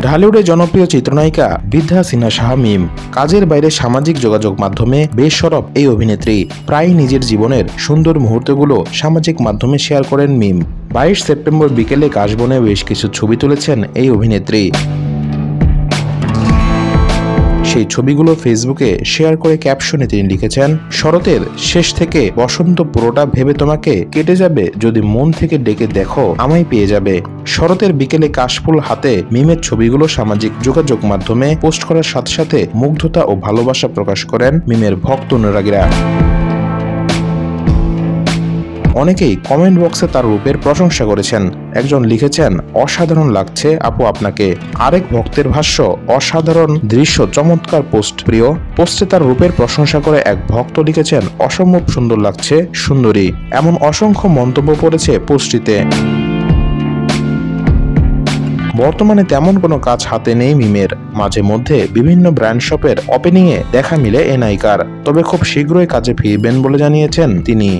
ঢালিউডের জনপ্রিয় চিত্রনায়িকা বিদ্যা সিনহা সাহা মিম। কাজের বাইরে সামাজিক যোগাযোগ মাধ্যমে বেশ সরব এই অভিনেত্রী। প্রায় নিজের জীবনের সুন্দর মুহূর্তগুলো সামাজিক মাধ্যমে শেয়ার করেন মিম। 22 সেপ্টেম্বর বিকেলে কাশবনে বেশ কিছু ছবি তুলেছেন এই অভিনেত্রী। সেই ছবিগুলো ফেসবুকে শেয়ার করে ক্যাপশনে তিনি লিখেছেন, শরতের শেষ থেকে বসন্ত পুরোটা ভেবে তোমাকে কেটে যাবে, যদি মন থেকে ডেকে দেখো আমায় পেয়ে যাবে। শরতের বিকেলে কাশফুল হাতে মিমের ছবিগুলো সামাজিক যোগাযোগ মাধ্যমে পোস্ট করার সাথে সাথে মুগ্ধতা ও ভালোবাসা প্রকাশ করেন মিমের ভক্ত অনুরাগীরা। অনেকেই কমেন্ট বক্সে তার রূপের প্রশংসা করেছেন। একজন লিখেছেন, অসাধারণ লাগছে আপু আপনাকে। আরেক ভক্তের ভাষ্য, অসাধারণ দৃশ্য, চমৎকার পোস্ট প্রিয়। পোস্টে তার রূপের প্রশংসা করে এক ভক্ত লিখেছেন, অসম্ভব সুন্দর লাগছে সুন্দরী। এমন অসংখ্য মন্তব্য পড়েছে পোস্টটিতে। বর্তমানে তেমন কোনো কাজ হাতে নেই মিমের। মাঝে মধ্যে বিভিন্ন ব্র্যান্ড শপের ওপেনিংয়ে দেখা মিলে এ নায়িকার, তবে খুব শীঘ্রই কাজে ফিরবেন বলে জানিয়েছেন তিনি।